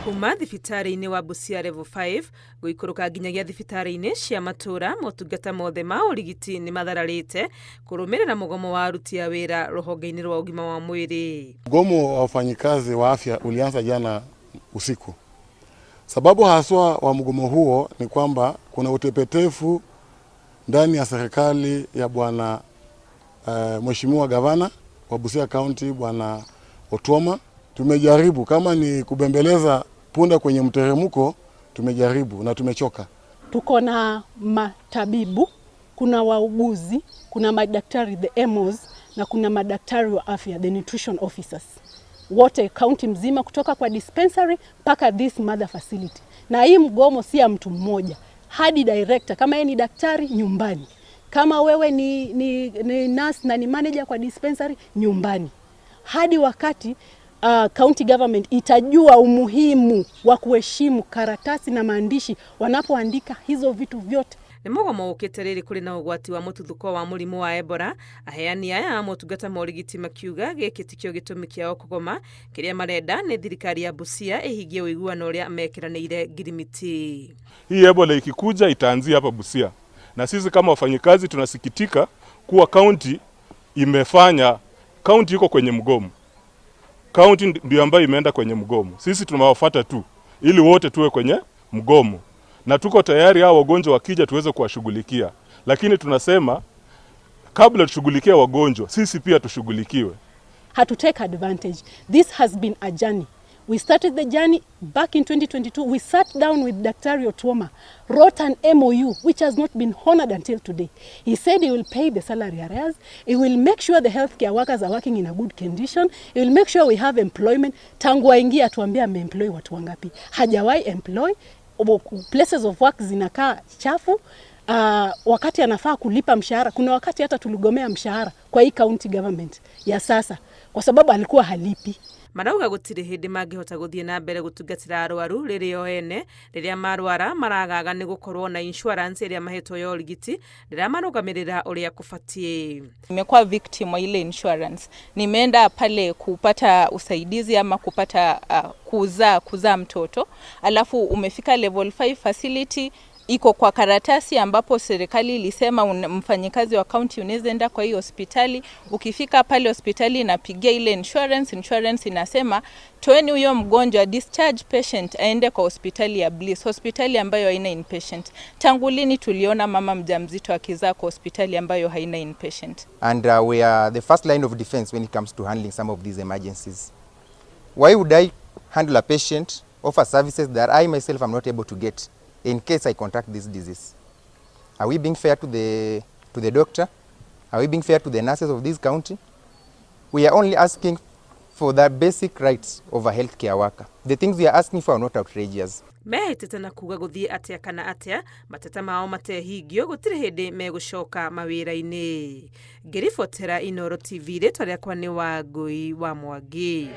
kuma thibitari-inĩ wa Busia Level 5 gũikũrũka nginyagia thibitari-inĩ cia matũra, motungata mothe ma ũrigiti nĩ mathararĩte kũrũmĩrĩra mũgomo wa aruti a wĩra rũhonge-inĩ rwa ũgima wa mwĩrĩ. Mgomo wa wafanyikazi wa afya ulianza jana usiku. Sababu haswa wa mgomo huo ni kwamba kuna utepetefu ndani ya serikali ya bwana Mheshimiwa Gavana wa Busia County bwana Otuoma. Tumejaribu kama ni kubembeleza punda kwenye mteremko, tumejaribu na tumechoka. Tuko na matabibu, kuna wauguzi, kuna madaktari the MOs na kuna madaktari wa afya the nutrition officers. Wote county mzima kutoka kwa dispensary mpaka this mother facility. Na hii mgomo si ya mtu mmoja, hadi director kama yeye ni daktari nyumbani. Kama wewe ni nurse na ni manager kwa dispensary nyumbani. Hadi wakati county government itajua umuhimu wa kuheshimu karatasi na maandishi wanapoandika hizo vitu vyote. Nĩ mũgomo ũkĩte rĩrĩ kũrĩ na ũgwati wa mũtuthũko wa mũrimũ wa Ebola. Aheani aya a motungata ma ũrigiti makiuga gĩkĩ tikĩo gĩtũmi kĩao kũgoma, kĩrĩa marenda nĩ thirikari ya Busia ĩhingie ũiguano ũrĩa mekiranĩire ngirimiti. Hii Ebola ikikuja itaanzia hapa Busia. Na sisi kama wafanyikazi tunasikitika kuwa county iko kwenye mgomo. County ndio ambayo imeenda kwenye mgomo. Sisi tunawafuata tu ili wote tuwe kwenye mgomo. Na tuko tayari hao wagonjwa wakija tuweze kuwashughulikia. Lakini tunasema kabla tushughulikie wagonjwa, sisi pia tushughulikiwe. To take advantage. This has been a journey. We started the journey back in 2022. We sat down with Dr. Otuoma, wrote an MOU which has not been honored until today. He said he will pay the salary arrears. He will make sure the healthcare workers are working in a good condition. He will make sure we have employment. Tangu aingia atuambia ameemploy watu wangapi. Hajawahi employ. Places of work zinakaa chafu. Wakati anafaa kulipa mshahara, kuna wakati hata tuligomea mshahara kwa hii county government ya sasa kwa sababu alikuwa halipi. Marauga gũtirĩ hĩndĩ mangĩhota gũthiĩ na mbere gũtungatĩra arwaru rĩrĩa ene rĩrĩa marwara maragaga nĩ gũkorwo na insurance ĩrĩa mahetwo ya ũrigiti rĩrĩa marũgamĩrĩra ũrĩa kũbatie. Nimekuwa victim wa ile insurance. Nimeenda pale kupata usaidizi ama kupata kuzaa mtoto. Alafu umefika level 5 facility iko kwa karatasi ambapo serikali ilisema mfanyikazi wa county unaweza enda kwa hiyo hospitali. Ukifika pale hospitali inapigia ile insurance inasema toeni huyo mgonjwa, discharge patient aende kwa hospitali ya Bliss, hospitali ambayo haina inpatient. Tangu lini tuliona mama mjamzito akizaa kwa hospitali ambayo haina inpatient? And we are the first line of defense when it comes to handling some of these emergencies. Why would I handle a patient, offer services that I myself am not able to get in case I contract this disease? Are we being fair to the doctor? Are we being fair to the nurses of this county? We are only asking for the basic rights of a healthcare worker. The things we are asking for are not outrageous. Mehĩtĩte na kuga gũthiĩ atĩa kana atĩa, mateta mao matehingio, gũtirĩ hĩndĩ megũcoka mawĩra-inĩ. Ngĩribotera Inooro TV, rĩtwa rĩakwa nĩ Wangũi wa Mwangi.